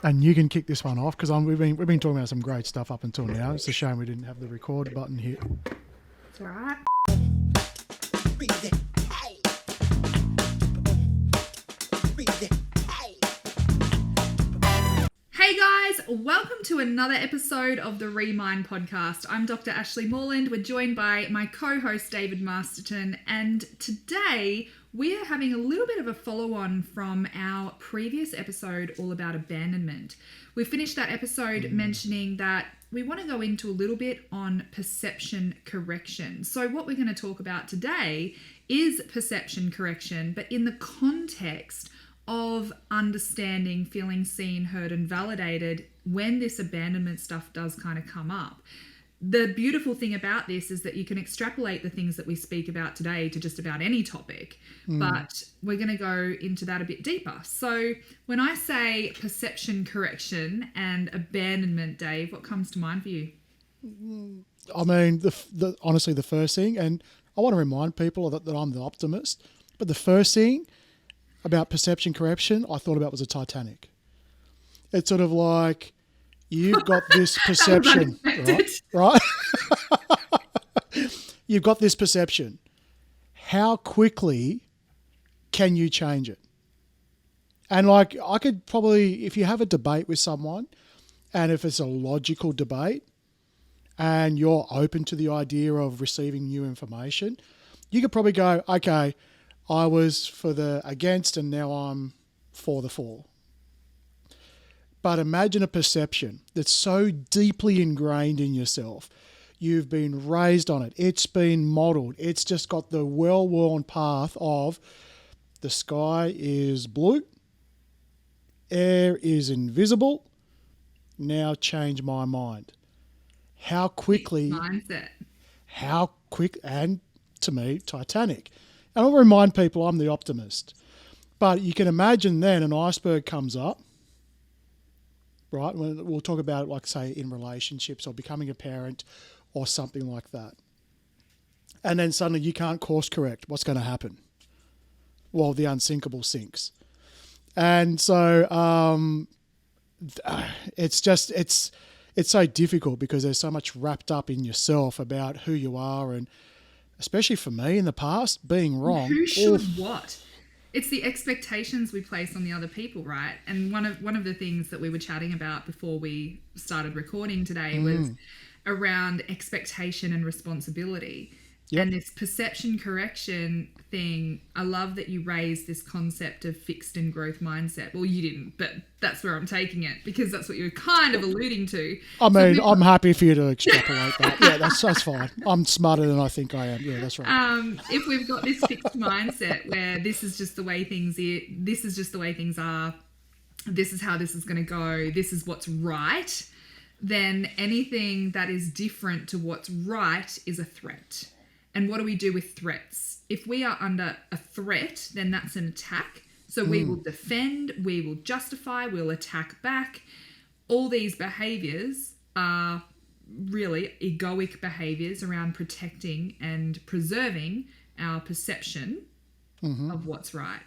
And you can kick this one off because we've been talking about some great stuff up until now. It's a shame we didn't have the record button here. It's all right. Hey guys, welcome to another episode of the Remind podcast. I'm Dr. Ashleigh Moreland. We're joined by my co-host David Masterton, and today we are having a little bit of a follow-on from our previous episode all about abandonment. We finished that episode mentioning that we want to go into a little bit on perception correction. So what we're going to talk about today is perception correction, but in the context of understanding, feeling seen, heard, and validated when this abandonment stuff does kind of come up. The beautiful thing about this is that you can extrapolate the things that we speak about today to just about any topic, but we're going to go into that a bit deeper. So when I say perception correction and abandonment, Dave, what comes to mind for you? I mean, honestly, the first thing, and I want to remind people that I'm the optimist, but the first thing about perception correction I thought about was a Titanic. It's sort of like you've got this perception, right? You've got this perception. How quickly can you change it? And like I could probably, if you have a debate with someone and if it's a logical debate and you're open to the idea of receiving new information, you could probably go, okay, I was for the against and now I'm for the for. But imagine a perception that's so deeply ingrained in yourself. You've been raised on it. It's been modeled. It's just got the well-worn path of the sky is blue, air is invisible, now change my mind. How quickly... Mindset. How quick, and to me, Titanic. And I'll remind people I'm the optimist. But you can imagine then an iceberg comes up, right? We'll talk about it, like, say, in relationships or becoming a parent or something like that. And then suddenly you can't course correct. What's going to happen? Well, the unsinkable sinks. And so it's so difficult because there's so much wrapped up in yourself about who you are, and especially for me in the past, being wrong. Who should what? It's the expectations we place on the other people, right? And one of the things that we were chatting about before we started recording today was around expectation and responsibility. Yep. And this perception correction thing, I love that you raised this concept of fixed and growth mindset. Well, you didn't, but that's where I'm taking it because that's what you were kind of alluding to. I mean, I'm happy for you to extrapolate that. Yeah, that's fine. I'm smarter than I think I am. Yeah, that's right. If we've got this fixed mindset where this is just the way things are, this is how this is going to go, this is what's right, then anything that is different to what's right is a threat. And what do we do with threats? If we are under a threat, then that's an attack. So we will defend, we will justify, we'll attack back. All these behaviours are really egoic behaviours around protecting and preserving our perception of what's right.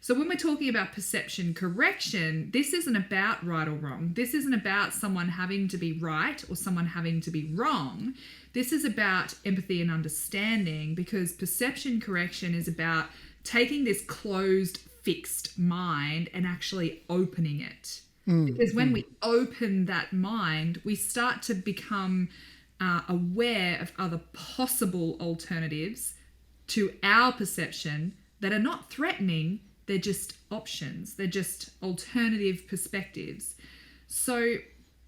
So when we're talking about perception correction, this isn't about right or wrong. This isn't about someone having to be right or someone having to be wrong. This is about empathy and understanding, because perception correction is about taking this closed, fixed mind and actually opening it. Because when we open that mind, we start to become aware of other possible alternatives to our perception that are not threatening. They're just options. They're just alternative perspectives. So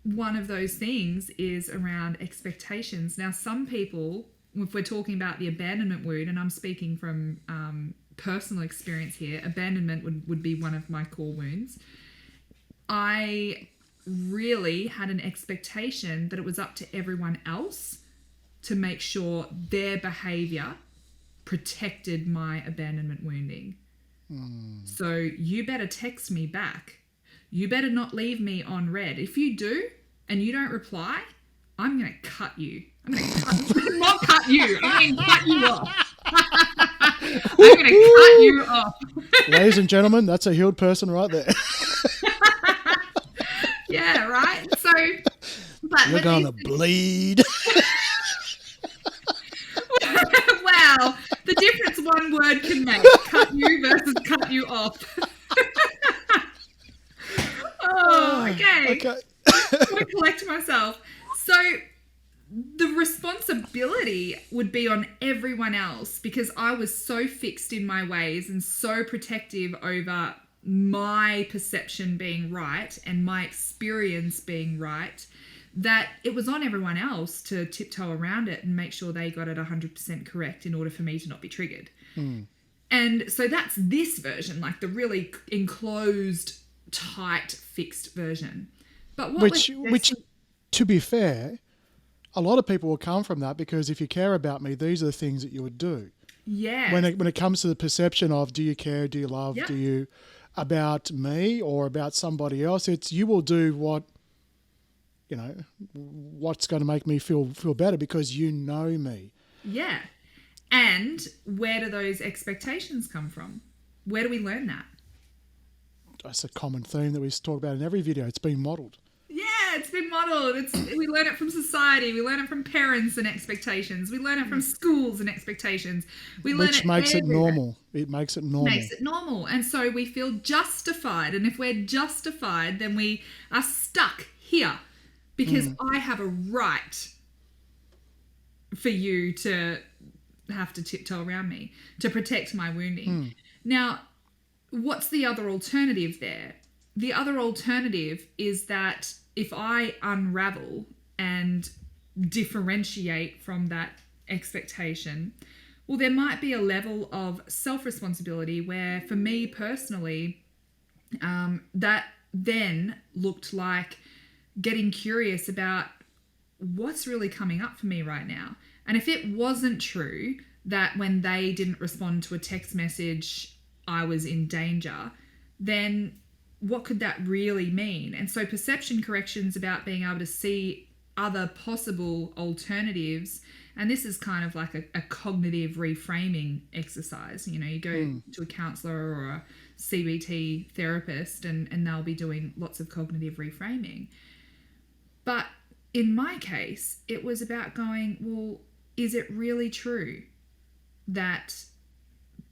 one of those things is around expectations. Now, some people, if we're talking about the abandonment wound, and I'm speaking from personal experience here, abandonment would be one of my core wounds. I really had an expectation that it was up to everyone else to make sure their behavior protected my abandonment wounding. So you better text me back. You better not leave me on red. If you do and you don't reply, I'm going to cut you. I'm going to not cut you. I'm going to cut you off. I'm going to cut you off. Ladies and gentlemen, that's a healed person right there. Yeah, right. So, but You're when going to these, bleed. wow, the difference one word can make: cut you versus cut you off. Oh, okay. Okay. Gotta collect myself. So the responsibility would be on everyone else because I was so fixed in my ways and so protective over my perception being right and my experience being right that it was on everyone else to tiptoe around it and make sure they got it 100% correct in order for me to not be triggered. And so that's this version, like the really enclosed, tight, fixed version. But what Which, to be fair, a lot of people will come from that because if you care about me, these are the things that you would do. yeah, When it comes to the perception of do you care, do you love, Yep. do you about me or about somebody else, it's you will do what what's going to make me feel better because you know me. yeah. And where do those expectations come from? Where do we learn that? That's a common theme that we talk about in every video. It's been modeled. Yeah, it's been modeled. We learn it from society. We learn it from parents and expectations. We learn it from schools and expectations. We learn Which it makes it everywhere. normal. It makes it normal. Makes it normal. And so we feel justified. And if we're justified, then we are stuck here because I have a right for you to have to tiptoe around me to protect my wounding. Now, what's the other alternative there? The other alternative is that if I unravel and differentiate from that expectation, well, there might be a level of self-responsibility where, for me personally, that then looked like getting curious about what's really coming up for me right now. And if it wasn't true that when they didn't respond to a text message, I was in danger, then what could that really mean? And so perception corrections about being able to see other possible alternatives. And this is kind of like a cognitive reframing exercise. You know, you go to a counselor or a CBT therapist and they'll be doing lots of cognitive reframing. But in my case, it was about going, well, is it really true that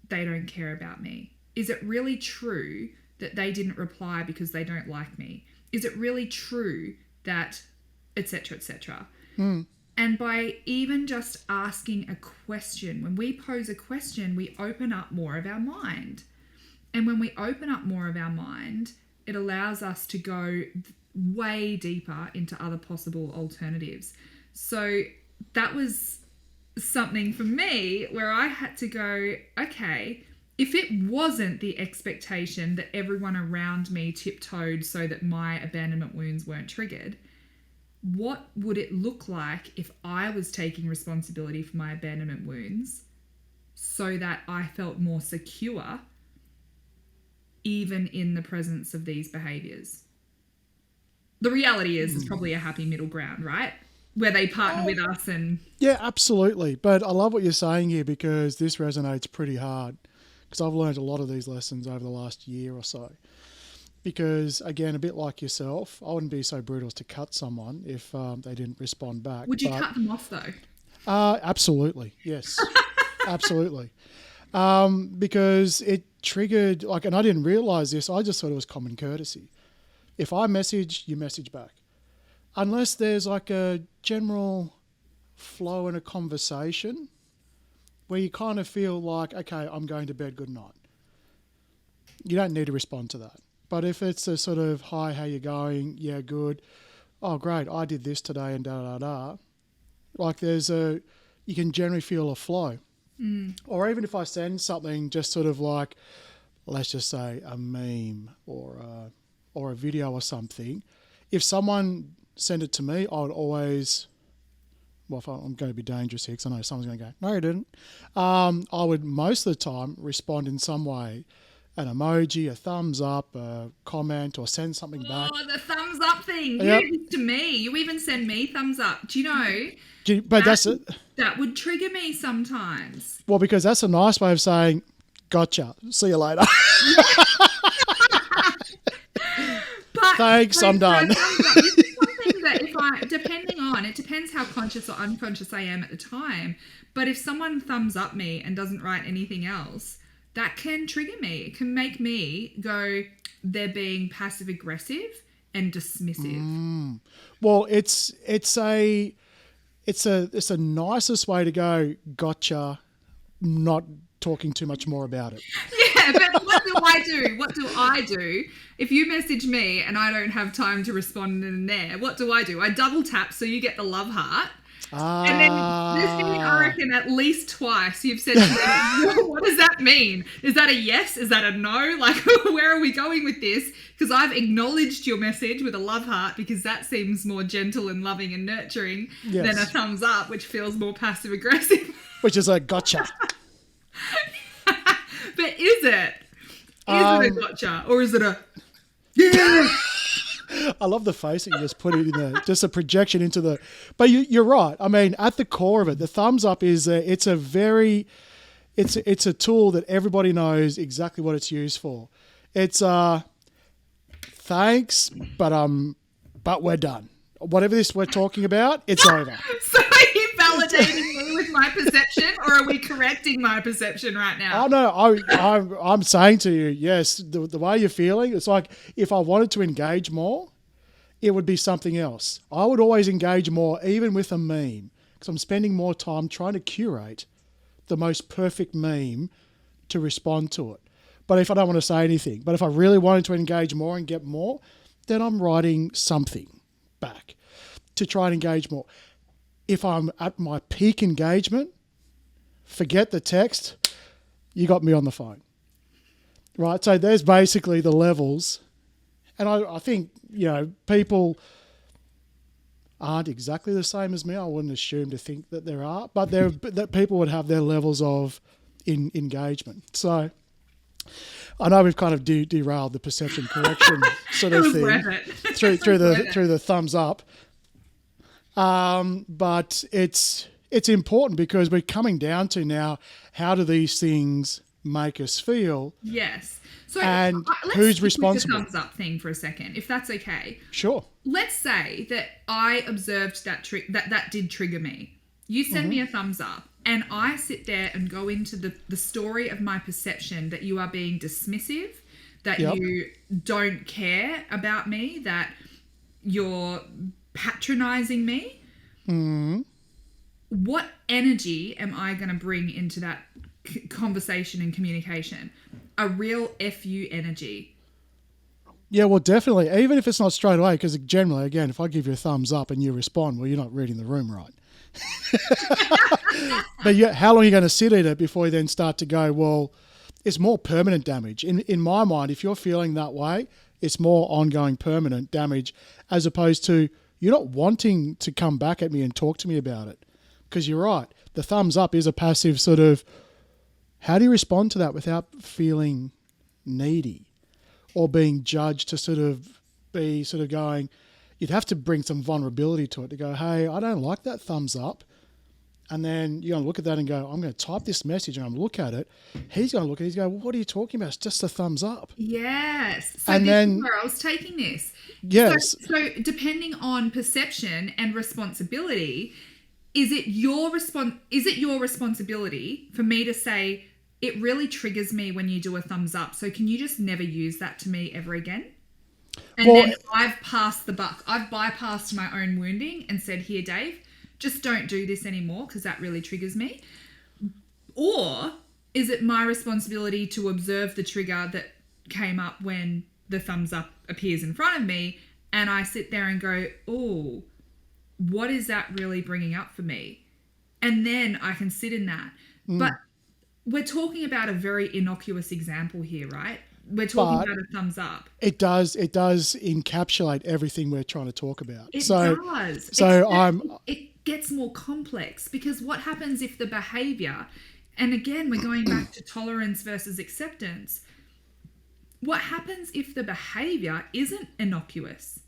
they don't care about me? Is it really true that they didn't reply because they don't like me? Is it really true that etc., etc.? And by even just asking a question, when we pose a question, we open up more of our mind. And when we open up more of our mind, it allows us to go way deeper into other possible alternatives. So that was something for me where I had to go, okay, if it wasn't the expectation that everyone around me tiptoed so that my abandonment wounds weren't triggered, what would it look like if I was taking responsibility for my abandonment wounds so that I felt more secure even in the presence of these behaviors? The reality is it's probably a happy middle ground, right? Where they partner with us and... Yeah, absolutely. But I love what you're saying here because this resonates pretty hard because I've learned a lot of these lessons over the last year or so. Because, again, a bit like yourself, I wouldn't be so brutal as to cut someone if they didn't respond back. Would you cut them off, though? Absolutely, yes. Absolutely. Because it triggered, and I didn't realise this, I just thought it was common courtesy. If I message, you message back. Unless there's a general flow in a conversation where you kind of feel like, okay, I'm going to bed, good night. You don't need to respond to that. But if it's a sort of, hi, how you going? Yeah, good. Oh, great, I did this today and da-da-da. You can generally feel a flow. Or even if I send something just sort of like, let's just say a meme or a video or something, if someone sent it to me, I would always, if I'm going to be dangerous here because I know someone's going to go, no, you didn't. I would most of the time respond in some way, an emoji, a thumbs up, a comment, or send something back. Oh, the thumbs up thing. Yep. You do this to me. You even send me thumbs up. Do you know? But that's it. That would trigger me sometimes. Well, because that's a nice way of saying, gotcha, see you later. But Thanks, I'm done. This is something that it depends how conscious or unconscious I am at the time. But if someone thumbs up me and doesn't write anything else, that can trigger me. It can make me go, they're being passive aggressive and dismissive. Well, it's the nicest way to go. Gotcha. Not talking too much more about it. Yeah, but what do I do? What do I do? If you message me and I don't have time to respond in there, what do? I double tap so you get the love heart. And then this thing, I reckon at least twice you've said to me, what does that mean? Is that a yes? Is that a no? Like, where are we going with this? Because I've acknowledged your message with a love heart because that seems more gentle and loving and nurturing than a thumbs up, which feels more passive aggressive. Which is a gotcha. But is it? Is it a gotcha? Or is it a yeah? I love the face that you just put it in there, just a projection into the. But you're right. I mean, at the core of it, the thumbs up is it's a tool that everybody knows exactly what it's used for. It's thanks, but we're done. Whatever this we're talking about, it's over. So are you validating me with my perception, or are we correcting my perception right now? Oh no, I'm saying to you, yes, the way you're feeling, it's like if I wanted to engage more, it would be something else. I would always engage more, even with a meme, because I'm spending more time trying to curate the most perfect meme to respond to it. But if I don't want to say anything, but if I really wanted to engage more and get more, then I'm writing something back to try and engage more. If I'm at my peak engagement, forget the text, you got me on the phone. Right? So there's basically the levels. And I think, people aren't exactly the same as me. I wouldn't assume to think that there are, but that people would have their levels of engagement. So I know we've kind of derailed the perception correction sort of thing through the thumbs up. But it's important because we're coming down to now, how do these things make us feel? Yes. So and let's who's responsible? The thumbs up thing for a second, if that's okay. Sure. Let's say that I observed that did trigger me. You send me a thumbs up, and I sit there and go into the story of my perception that you are being dismissive, that you don't care about me, that you're patronizing me. What energy am I going to bring into that conversation and communication? A real FU energy. Yeah, well, definitely. Even if it's not straight away, because generally, again, if I give you a thumbs up and you respond, well, you're not reading the room right. But how long are you going to sit in it before you then start to go, well, it's more permanent damage. In my mind, if you're feeling that way, it's more ongoing permanent damage, as opposed to you're not wanting to come back at me and talk to me about it. Because you're right. The thumbs up is a passive sort of, how do you respond to that without feeling needy or being judged to sort of be sort of going, you'd have to bring some vulnerability to it to go, hey, I don't like that thumbs up. And then you're going to look at that and go, I'm going to type this message and I'm going to look at it. He's going to look at it and go, well, what are you talking about? It's just a thumbs up. Yes. So and this then, is where I was taking this. Yes. So depending on perception and responsibility, is it your responsibility for me to say, it really triggers me when you do a thumbs up, so can you just never use that to me ever again? And then I've passed the buck. I've bypassed my own wounding and said, here, Dave, just don't do this anymore because that really triggers me. Or is it my responsibility to observe the trigger that came up when the thumbs up appears in front of me, and I sit there and go, oh, what is that really bringing up for me? And then I can sit in that. But we're talking about a very innocuous example here, right? We're talking about a thumbs up. It does encapsulate everything we're trying to talk about. It does. So it gets more complex, because what happens if the behavior, and again, we're going back to tolerance versus acceptance. What happens if the behavior isn't innocuous?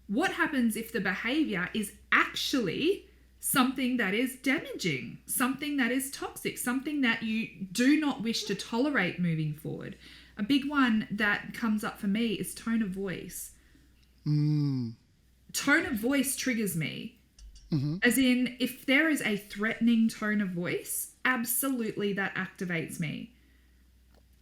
What happens if the behavior is actually something that is damaging, something that is toxic, something that you do not wish to tolerate moving forward? A big one that comes up for me is tone of voice. Tone of voice triggers me. As in, if there is a threatening tone of voice, absolutely that activates me.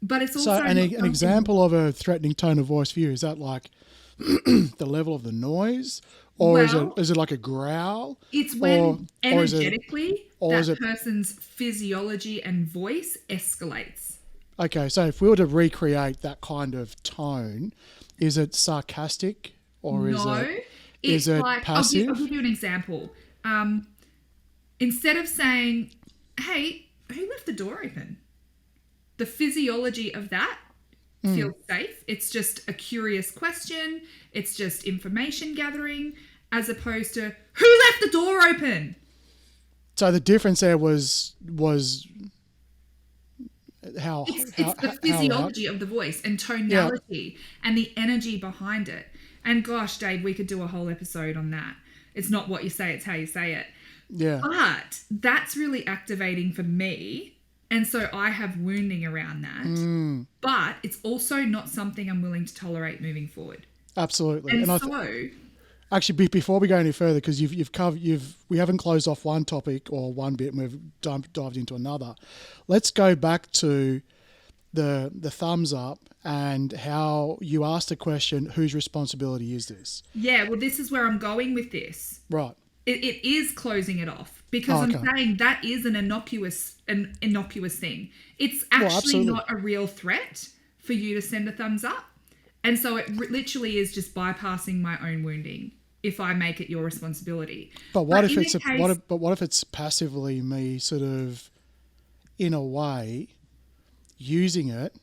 But it's also So an example of a threatening tone of voice for you, is that like the level of the noise, or is it like a growl? It's when energetically is that it, person's physiology and voice escalates. okay, so if we were to recreate that kind of tone, is it sarcastic or is it like, passive? I'll give you an example. Instead of saying, hey, who left the door open? The physiology of that feels safe. It's just a curious question. It's just information gathering, as opposed to, who left the door open? So the difference there was how it's the physiology of the voice and tonality and the energy behind it. And gosh, Dave, we could do a whole episode on that. It's not what you say, it's how you say it. Yeah. But that's really activating for me. And so I have wounding around that. But it's also not something I'm willing to tolerate moving forward. Absolutely. And actually, before we go any further, because we haven't closed off one topic or one bit, and we've dived into another. Let's go back to the thumbs up and how you asked the question, whose responsibility is this? Yeah, well, this is where I'm going with this. Right. It is closing it off, because I'm saying that is an innocuous thing. It's actually not a real threat for you to send a thumbs up. And so it literally is just bypassing my own wounding if I make it your responsibility. But what if it's passively me sort of, in a way, using it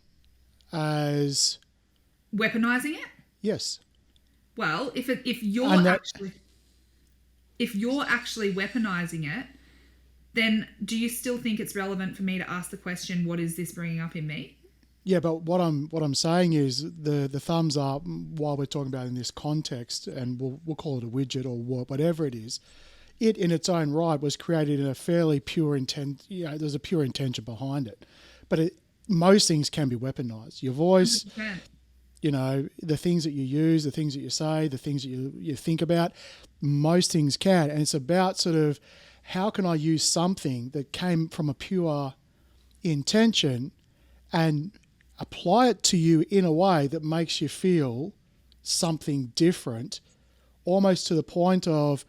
as weaponizing it? Yes. Well, if you're actually weaponizing it, then do you still think it's relevant for me to ask the question, what is this bringing up in me? Yeah, but what I'm saying is the thumbs up, while we're talking about in this context, and we'll call it a widget or whatever it is, it in its own right was created in a fairly pure intent. There's a pure intention behind it, but most things can be weaponized. Your voice, 100%. The things that you use, the things that you say, the things that you think about, most things can. And it's about sort of, how can I use something that came from a pure intention and apply it to you in a way that makes you feel something different, almost to the point of,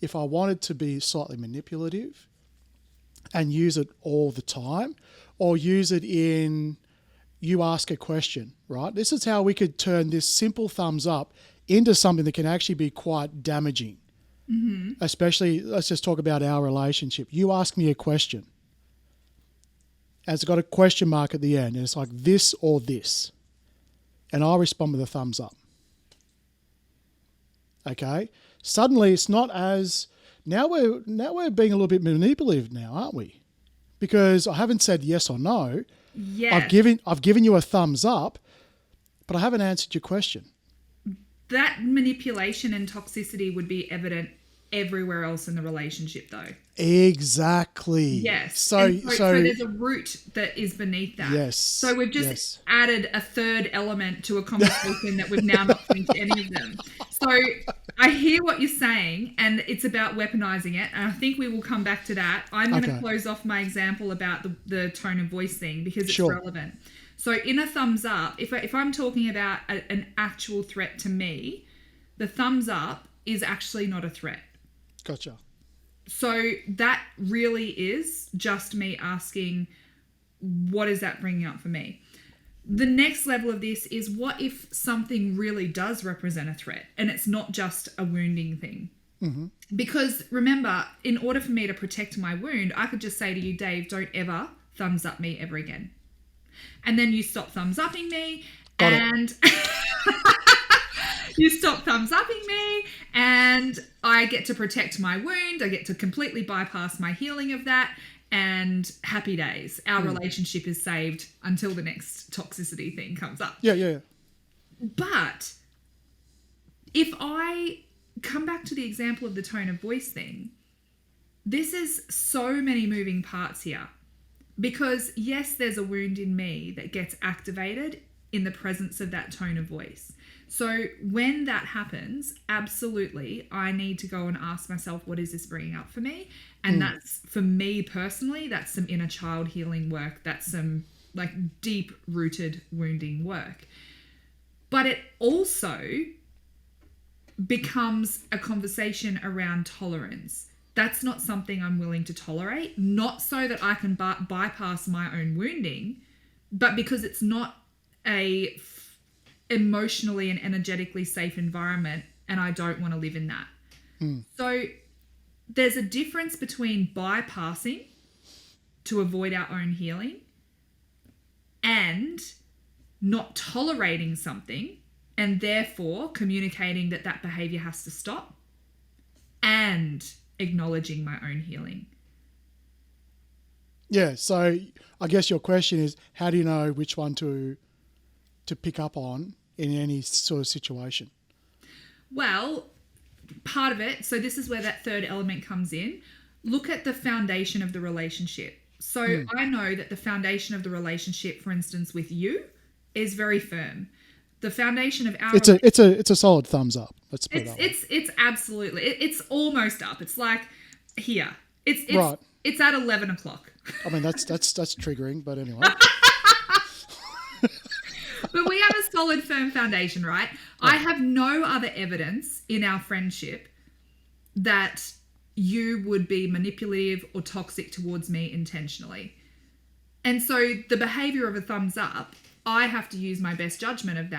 if I wanted to be slightly manipulative and use it all the time, or use it in, you ask a question, right? This is how we could turn this simple thumbs up into something that can actually be quite damaging. Especially, let's just talk about our relationship. You ask me a question, and it's got a question mark at the end, and it's like this or this, and I'll respond with a thumbs up. Okay? Suddenly, it's not as, now we're being a little bit manipulative now, aren't we? Because I haven't said yes or no. Yes. I've given you a thumbs up, but I haven't answered your question. That manipulation and toxicity would be evident everywhere else in the relationship, though. Exactly. Yes. So there's a root that is beneath that. Yes. So we've just added a third element to a conversation that we've now not finished any of them. So I hear what you're saying, and it's about weaponizing it. And I think we will come back to that. I'm going to close off my example about the tone of voice thing, because it's relevant. So in a thumbs up, if I'm talking about an actual threat to me, the thumbs up is actually not a threat. Gotcha. So that really is just me asking, what is that bringing up for me? The next level of this is, what if something really does represent a threat and it's not just a wounding thing? Mm-hmm. Because remember, in order for me to protect my wound, I could just say to you, Dave, don't ever thumbs up me ever again. And then you stop thumbs upping me and you stop thumbs upping me, and I get to protect my wound. I get to completely bypass my healing of that, and happy days. Our relationship is saved until the next toxicity thing comes up. Yeah. But if I come back to the example of the tone of voice thing, this is so many moving parts here. Because yes, there's a wound in me that gets activated in the presence of that tone of voice. So when that happens, absolutely, I need to go and ask myself, what is this bringing up for me? And that's, for me personally, that's some inner child healing work. That's some like deep rooted wounding work. But it also becomes a conversation around tolerance. That's not something I'm willing to tolerate, not so that I can bypass my own wounding, but because it's not a emotionally and energetically safe environment, and I don't want to live in that. So there's a difference between bypassing to avoid our own healing and not tolerating something and therefore communicating that that behavior has to stop and acknowledging my own healing. Yeah, so I guess your question is, how do you know which one to pick up on in any sort of situation? Well, part of it, so this is where that third element comes in. Look at the foundation of the relationship. So I know that the foundation of the relationship, for instance, with you, is very firm. The foundation of our it's a solid thumbs up. Let's put it that way. it's absolutely it's almost up. It's like here. It's Right. It's at 11 o'clock. I mean, that's triggering, but anyway. But we have a solid, firm foundation, right? I have no other evidence in our friendship that you would be manipulative or toxic towards me intentionally. And so the behavior of a thumbs up, I have to use my best judgment of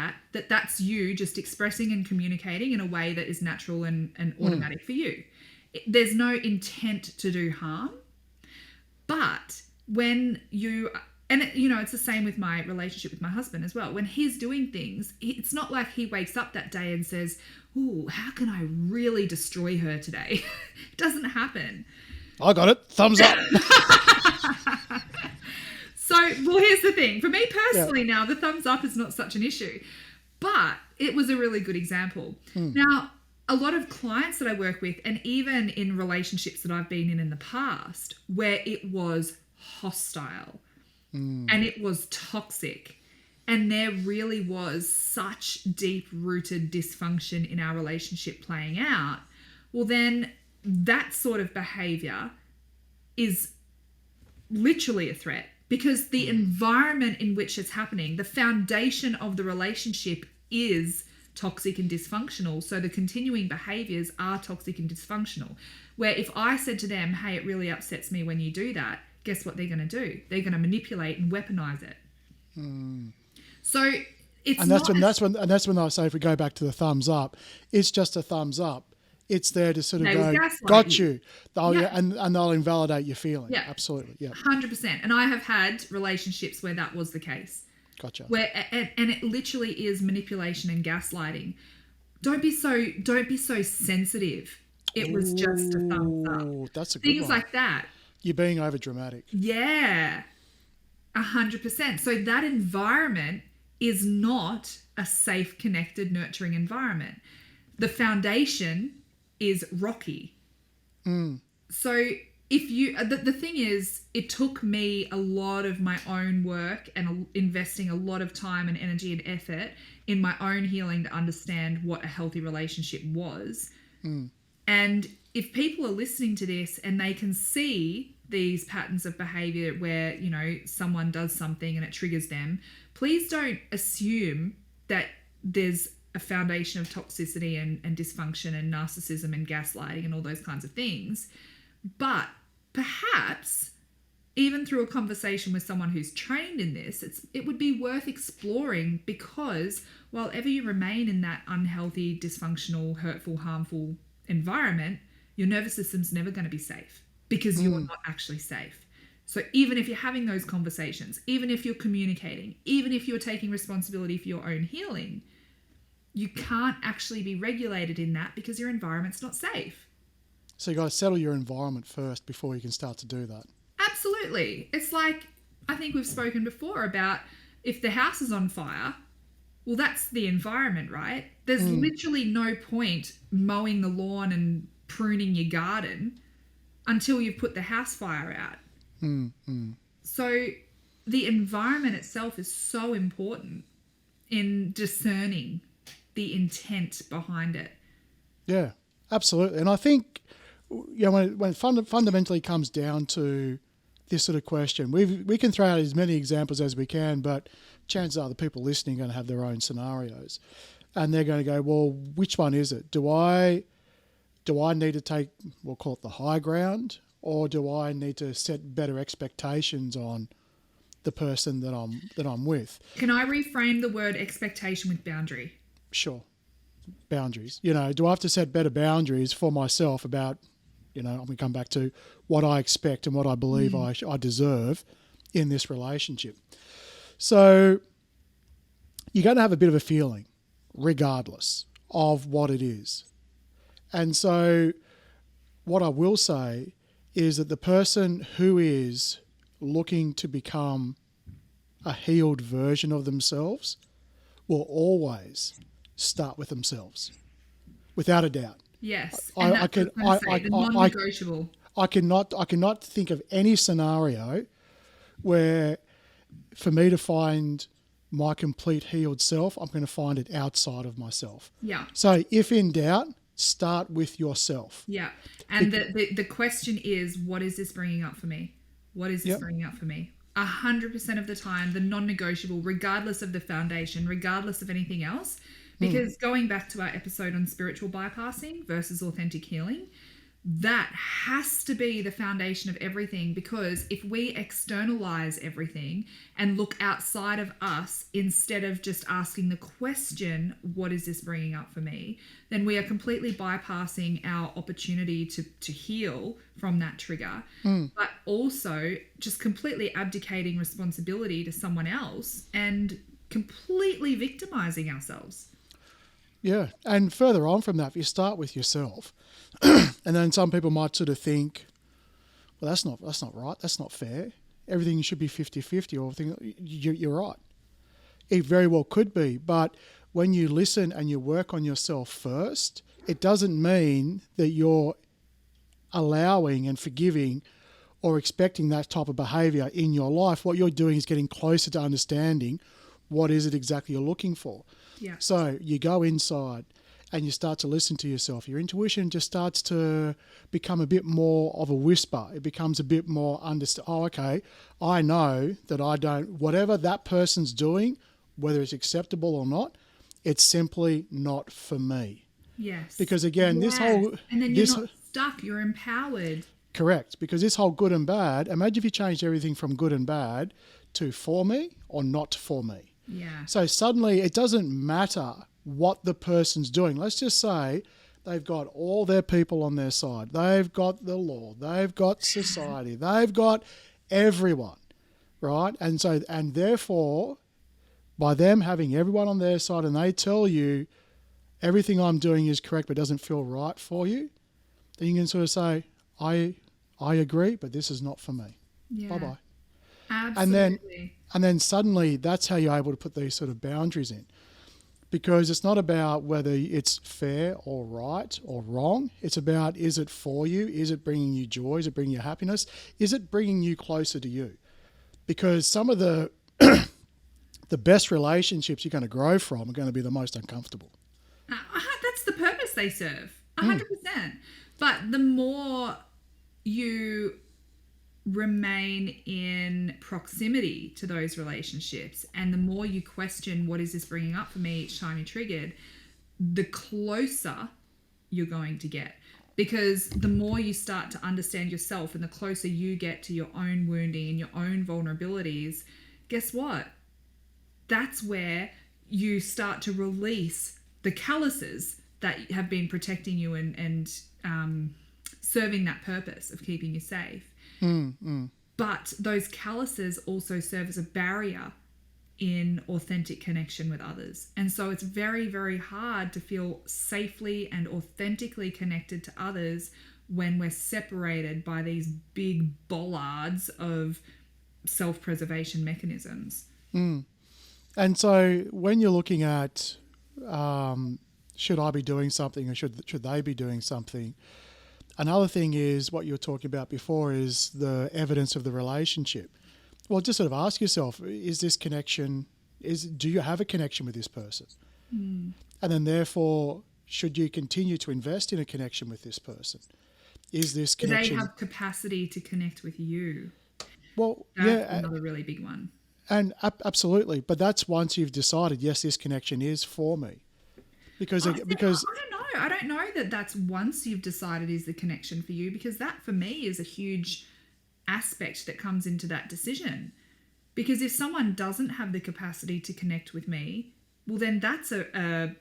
that's you just expressing and communicating in a way that is natural and automatic for you. There's no intent to do harm. But when you... And, it's the same with my relationship with my husband as well. When he's doing things, it's not like he wakes up that day and says, ooh, how can I really destroy her today? It doesn't happen. I got it. Thumbs up. So, well, here's the thing. For me personally now, the thumbs up is not such an issue. But it was a really good example. Now, a lot of clients that I work with, and even in relationships that I've been in the past, where it was hostile, and it was toxic, and there really was such deep-rooted dysfunction in our relationship playing out, well, then that sort of behavior is literally a threat, because the environment in which it's happening, the foundation of the relationship is toxic and dysfunctional. So the continuing behaviors are toxic and dysfunctional, where if I said to them, hey, it really upsets me when you do that, guess what they're going to do? They're going to manipulate and weaponize it. So it's that's when I say, if we go back to the thumbs up, it's just a thumbs up. It's there to sort of go, got you. And they'll invalidate your feeling. Yeah, absolutely. Yeah, 100%. And I have had relationships where that was the case. Gotcha. Where and it literally is manipulation and gaslighting. Don't be so sensitive. It was just a thumbs up. That's a good Things one. like that. You're being over dramatic. Yeah, 100%. So that environment is not a safe, connected, nurturing environment. The foundation is rocky. So if you, the thing is, it took me a lot of my own work and investing a lot of time and energy and effort in my own healing to understand what a healthy relationship was. And if people are listening to this and they can see these patterns of behavior where, someone does something and it triggers them, please don't assume that there's a foundation of toxicity and dysfunction and narcissism and gaslighting and all those kinds of things. But perhaps even through a conversation with someone who's trained in this, it would be worth exploring, because while ever you remain in that unhealthy, dysfunctional, hurtful, harmful environment, your nervous system's never going to be safe, because you're not actually safe. So even if you're having those conversations, even if you're communicating, even if you're taking responsibility for your own healing, you can't actually be regulated in that because your environment's not safe. So you got to settle your environment first before you can start to do that. Absolutely. It's like, I think we've spoken before about, if the house is on fire, well, that's the environment, right? There's literally no point mowing the lawn and pruning your garden until you've put the house fire out. So the environment itself is so important in discerning the intent behind it. Yeah, absolutely. And I think, when it fundamentally comes down to this sort of question, we can throw out as many examples as we can, but chances are the people listening are going to have their own scenarios. And they're going to go, well, which one is it? Do I need to take, we'll call it the high ground, or do I need to set better expectations on the person that I'm with? Can I reframe the word expectation with boundary? Sure. Boundaries. Do I have to set better boundaries for myself about, I'm going to come back to what I expect and what I believe I deserve in this relationship. So you're going to have a bit of a feeling regardless of what it is. And so what I will say is that the person who is looking to become a healed version of themselves will always start with themselves, without a doubt. Yes, and that's the non-negotiable. I cannot think of any scenario where, for me to find my complete healed self, I'm going to find it outside of myself. Yeah. So if in doubt, start with yourself. Yeah. And the question is, what is this bringing up for me? What is this bringing up for me? 100% of the time, the non-negotiable, regardless of the foundation, regardless of anything else, because going back to our episode on spiritual bypassing versus authentic healing, that has to be the foundation of everything, because if we externalize everything and look outside of us instead of just asking the question, what is this bringing up for me, then we are completely bypassing our opportunity to heal from that trigger, but also just completely abdicating responsibility to someone else and completely victimizing ourselves. Yeah. And further on from that, if you start with yourself, and then some people might sort of think, well, that's not right. That's not fair. Everything should be 50-50 or everything. You're right. It very well could be. But when you listen and you work on yourself first, it doesn't mean that you're allowing and forgiving or expecting that type of behavior in your life. What you're doing is getting closer to understanding what is it exactly you're looking for. Yeah. So you go inside and you start to listen to yourself. Your intuition just starts to become a bit more of a whisper. It becomes a bit more okay, I know that whatever that person's doing, whether it's acceptable or not, it's simply not for me. Yes. Because again, and then you're not stuck, you're empowered. Correct. Because this whole good and bad, imagine if you changed everything from good and bad to for me or not for me. Yeah. So suddenly it doesn't matter what the person's doing. Let's just say they've got all their people on their side. They've got the law. They've got society. They've got everyone, right? And therefore, by them having everyone on their side and they tell you everything I'm doing is correct but doesn't feel right for you, then you can sort of say, I agree, but this is not for me. Yeah. Bye-bye. Absolutely. And then suddenly that's how you're able to put these sort of boundaries in. Because it's not about whether it's fair or right or wrong. It's about, is it for you? Is it bringing you joy? Is it bringing you happiness? Is it bringing you closer to you? Because some of the best relationships you're going to grow from are going to be the most uncomfortable. That's the purpose they serve, 100%. But the more you remain in proximity to those relationships and the more you question, what is this bringing up for me each time you're triggered, the closer you're going to get. Because the more you start to understand yourself and the closer you get to your own wounding and your own vulnerabilities, guess what? That's where you start to release the calluses that have been protecting you and serving that purpose of keeping you safe. But those calluses also serve as a barrier in authentic connection with others. And so it's very, very hard to feel safely and authentically connected to others when we're separated by these big bollards of self-preservation mechanisms. And so when you're looking at should I be doing something or should they be doing something, another thing is what you were talking about before is the evidence of the relationship. Well, just sort of ask yourself, is this connection Do you have a connection with this person? And then therefore, should you continue to invest in a connection with this person? Is this Do they connection... have capacity to connect with you? Well, That's yeah, another really big one. and absolutely. But that's once you've decided, yes, this connection is for me. Because I don't know. I don't know that that's once you've decided is the connection for you, because that for me is a huge aspect that comes into that decision. Because if someone doesn't have the capacity to connect with me, well, then that's not a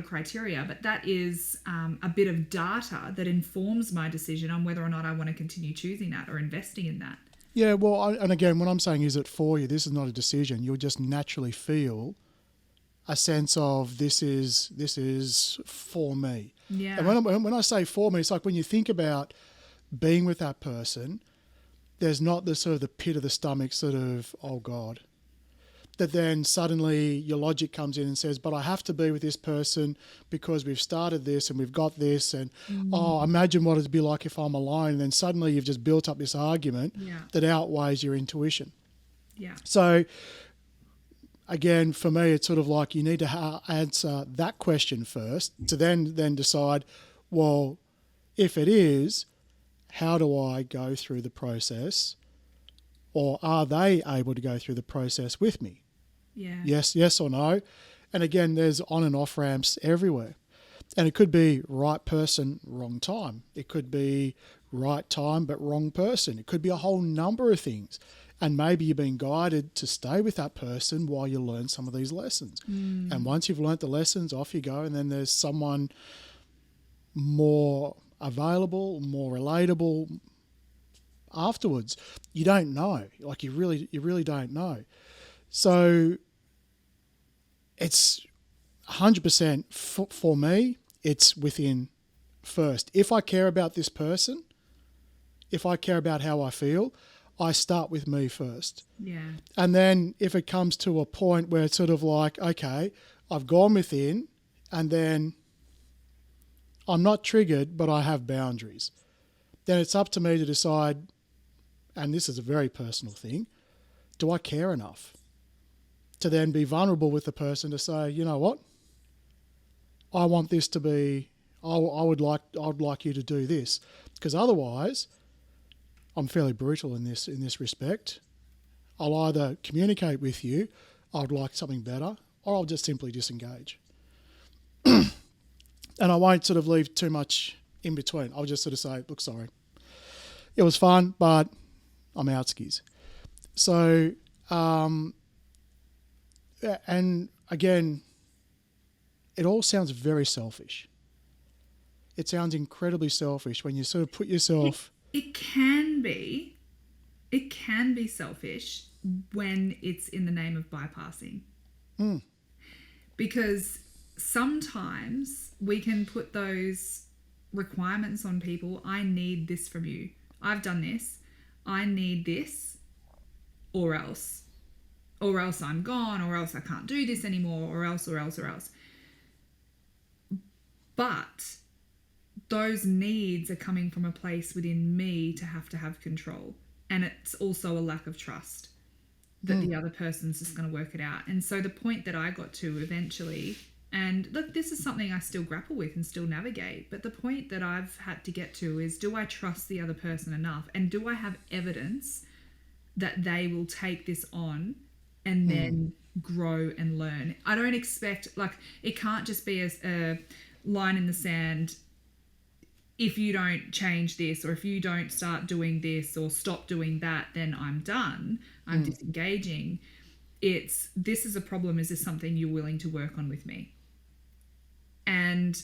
criteria, but that is a bit of data that informs my decision on whether or not I want to continue choosing that or investing in that. Yeah, well, and again, what I'm saying is that for you, this is not a decision. You'll just naturally feel a sense of this is for me. Yeah. And when I say for me, it's like when you think about being with that person, there's not the sort of the pit of the stomach sort of, oh God, that then suddenly your logic comes in and says, but I have to be with this person because we've started this and we've got this, and oh, imagine what it'd be like if I'm alone. And then suddenly you've just built up this argument that outweighs your intuition. Yeah. So again, for me, it's sort of like you need to answer that question first to then decide, well, if it is, how do I go through the process, or are they able to go through the process with me? Yeah. Yes or no. And again, there's on and off ramps everywhere. And it could be right person, wrong time. It could be right time, but wrong person. It could be a whole number of things. And maybe you're being guided to stay with that person while you learn some of these lessons. And once you've learnt the lessons, off you go. And then there's someone more available, more relatable afterwards. You don't know. Like you really don't know. So it's 100% for me, it's within first. If I care about this person, if I care about how I feel, I start with me first. Yeah. And then if it comes to a point where it's sort of like, okay, I've gone within and then I'm not triggered, but I have boundaries, then it's up to me to decide, and this is a very personal thing, do I care enough to then be vulnerable with the person to say, you know what, I want this to be, I'd like you to do this, because otherwise, I'm fairly brutal in this respect. I'll either communicate with you, I'd like something better, or I'll just simply disengage. And I won't sort of leave too much in between. I'll just sort of say, look, sorry, it was fun, but I'm out skis. So, and again, it all sounds very selfish. It sounds incredibly selfish when you sort of put yourself... It can be. It can be selfish when it's in the name of bypassing. Because sometimes we can put those requirements on people. I need this from you. I've done this. I need this, or else. Or else I'm gone, or else I can't do this anymore, or else. But those needs are coming from a place within me to have control. And it's also a lack of trust that the other person's just going to work it out. And so the point that I got to eventually, and look, this is something I still grapple with and still navigate, but the point that I've had to get to is, do I trust the other person enough? And do I have evidence that they will take this on and then grow and learn? I don't expect, like, it can't just be a line in the sand. If you don't change this, or if you don't start doing this or stop doing that, then I'm done. I'm disengaging. It's, this is a problem. Is this something you're willing to work on with me? And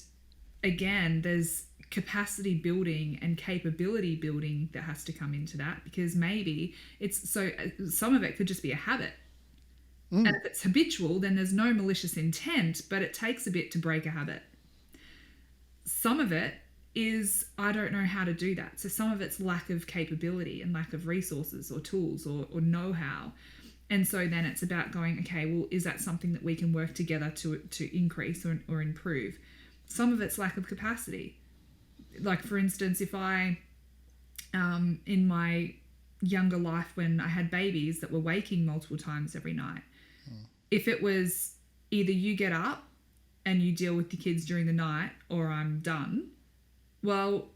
again, there's capacity building and capability building that has to come into that, because maybe it's so, some of it could just be a habit. And if it's habitual, then there's no malicious intent, but it takes a bit to break a habit. Some of it is, I don't know how to do that. So some of it's lack of capability and lack of resources or tools or know-how. And so then it's about going, okay, well, is that something that we can work together to increase or improve? Some of it's lack of capacity. Like, for instance, if I, in my younger life, when I had babies that were waking multiple times every night, if it was either you get up and you deal with the kids during the night or I'm done, well,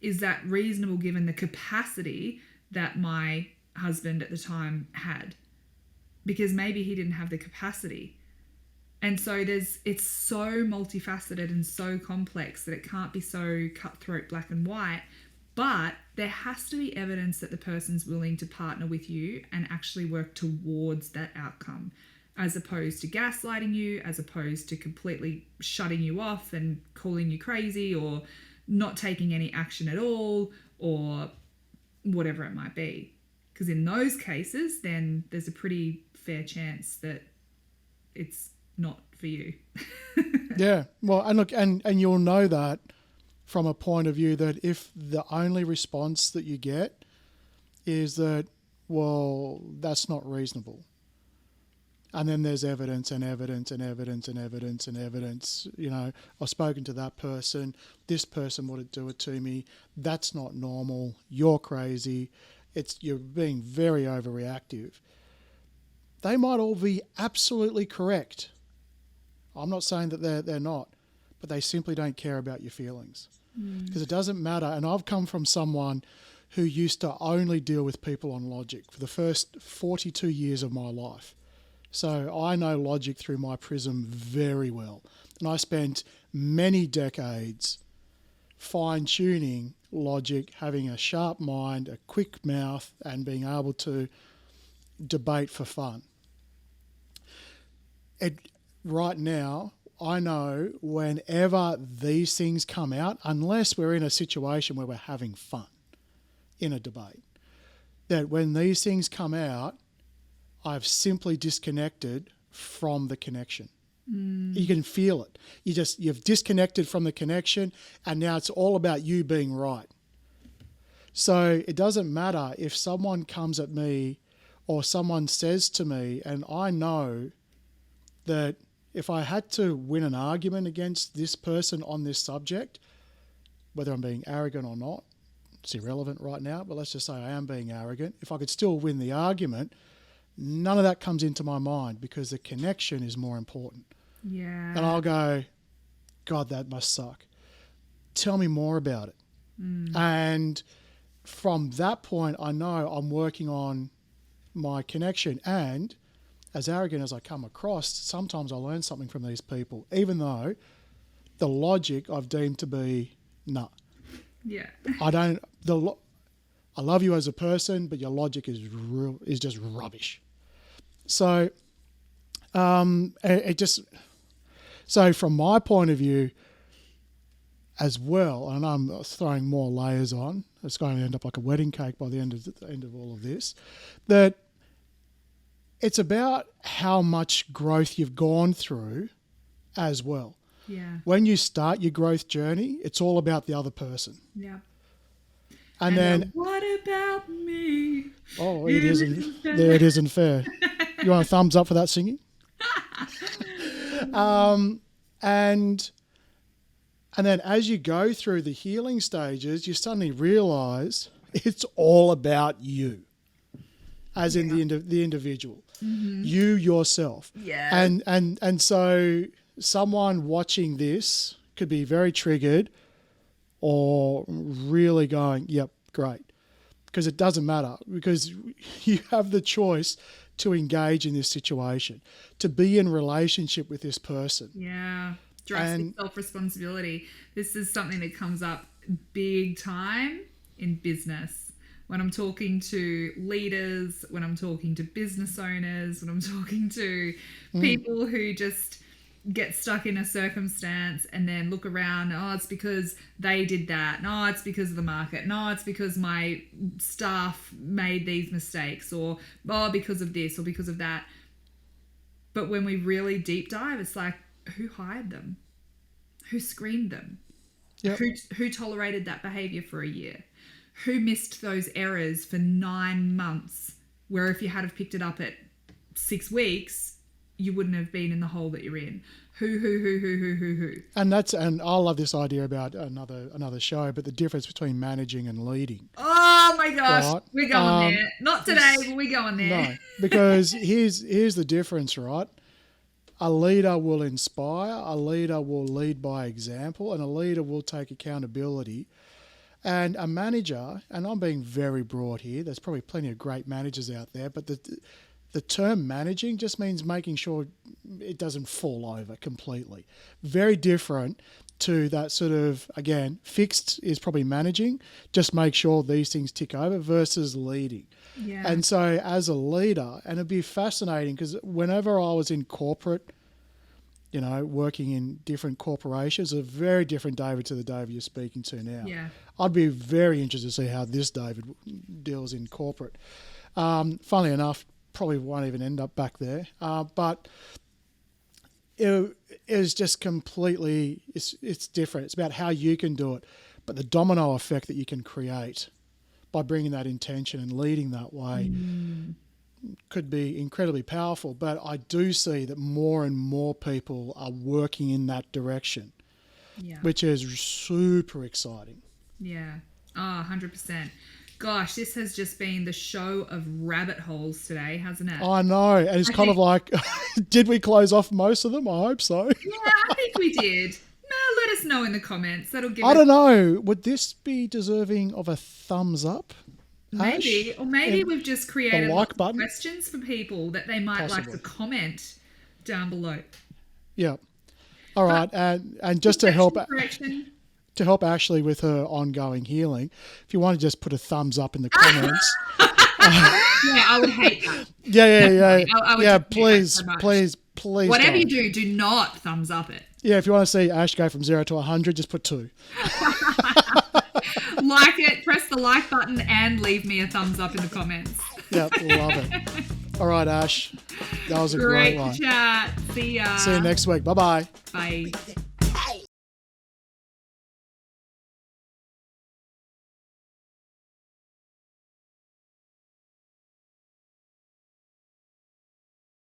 is that reasonable given the capacity that my husband at the time had? Because maybe he didn't have the capacity. And so it's so multifaceted and so complex that it can't be so cutthroat black and white. But there has to be evidence that the person's willing to partner with you and actually work towards that outcome, as opposed to gaslighting you, as opposed to completely shutting you off and calling you crazy or not taking any action at all or whatever it might be. Because in those cases, then there's a pretty fair chance that it's not for you. Yeah. Well, and look, and you'll know that from a point of view that if the only response that you get is that, well, that's not reasonable. And then there's evidence and evidence and evidence and evidence and evidence. You know, I've spoken to that person. This person wouldn't do it to me. That's not normal. You're crazy. You're being very overreactive. They might all be absolutely correct. I'm not saying that they're not, but they simply don't care about your feelings. Because it doesn't matter. And I've come from someone who used to only deal with people on logic for the first 42 years of my life. So I know logic through my prism very well. And I spent many decades fine-tuning logic, having a sharp mind, a quick mouth, and being able to debate for fun. Right now, I know whenever these things come out, unless we're in a situation where we're having fun in a debate, that when these things come out, I've simply disconnected from the connection. You can feel it. You've disconnected from the connection, and now it's all about you being right. So it doesn't matter if someone comes at me or someone says to me, and I know that if I had to win an argument against this person on this subject, whether I'm being arrogant or not, it's irrelevant right now, but let's just say I am being arrogant. If I could still win the argument, none of that comes into my mind because the connection is more important. Yeah. And I'll go, God, that must suck. Tell me more about it. And from that point, I know I'm working on my connection. And as arrogant as I come across, sometimes I learn something from these people, even though the logic I've deemed to be, nah. Yeah. I love you as a person, but your logic is just rubbish. So, so from my point of view as well, and I'm throwing more layers on, it's going to end up like a wedding cake by the end of all of this, that it's about how much growth you've gone through as well. Yeah. When you start your growth journey, it's all about the other person. Yeah. And then what about me? Oh, it isn't fair. It isn't fair. You want a thumbs up for that singing? And then as you go through the healing stages, you suddenly realize it's all about you, as in the individual, you yourself. Yeah. And so someone watching this could be very triggered or really going, yep, great. Because it doesn't matter, because you have the choice to engage in this situation, to be in relationship with this person. Yeah. Drastic self-responsibility. This is something that comes up big time in business. When I'm talking to leaders, when I'm talking to business owners, when I'm talking to people who just get stuck in a circumstance and then look around, oh, it's because they did that. No, it's because of the market. No, it's because my staff made these mistakes, or oh, because of this or because of that. But when we really deep dive, it's like, who hired them? Who screened them? Yep. Who tolerated that behavior for a year? Who missed those errors for 9 months, where if you had have picked it up at 6 weeks, you wouldn't have been in the hole that you're in. Who. And I love this idea about another show, but the difference between managing and leading. Oh my gosh, right? We're going there. Not today, but we're going there. No, because here's the difference, right? A leader will inspire, a leader will lead by example, and a leader will take accountability. And a manager, and I'm being very broad here, there's probably plenty of great managers out there, but the term managing just means making sure it doesn't fall over completely. Very different to that sort of, again, fixed is probably managing, just make sure these things tick over, versus leading. Yeah. And so as a leader, and it'd be fascinating because whenever I was in corporate, working in different corporations, a very different David to the David you're speaking to now. Yeah. I'd be very interested to see how this David deals in corporate. Funnily enough, probably won't even end up back there. But it is just completely, it's different. It's about how you can do it. But the domino effect that you can create by bringing that intention and leading that way could be incredibly powerful. But I do see that more and more people are working in that direction, which is super exciting. Yeah. Oh, 100%. Gosh, this has just been the show of rabbit holes today, hasn't it? I know. And it's kind of like, did we close off most of them? I hope so. Yeah, I think we did. No, let us know in the comments. That'll give I don't know. Would this be deserving of a thumbs up? Maybe. Ash? Or maybe we've just created like button? questions for people that they might like to comment down below. Yeah. All right. And just to help Ashleigh with her ongoing healing, if you want to just put a thumbs up in the comments. Yeah, I would hate that. Yeah. Please. Whatever don't. you do not thumbs up it. Yeah, if you want to see Ash go from 0 to 100, just put 2. Like it, press the like button, and leave me a thumbs up in the comments. Yeah, love it. All right, Ash. That was a great one. Great chat. See ya. See you next week. Bye-bye. Bye.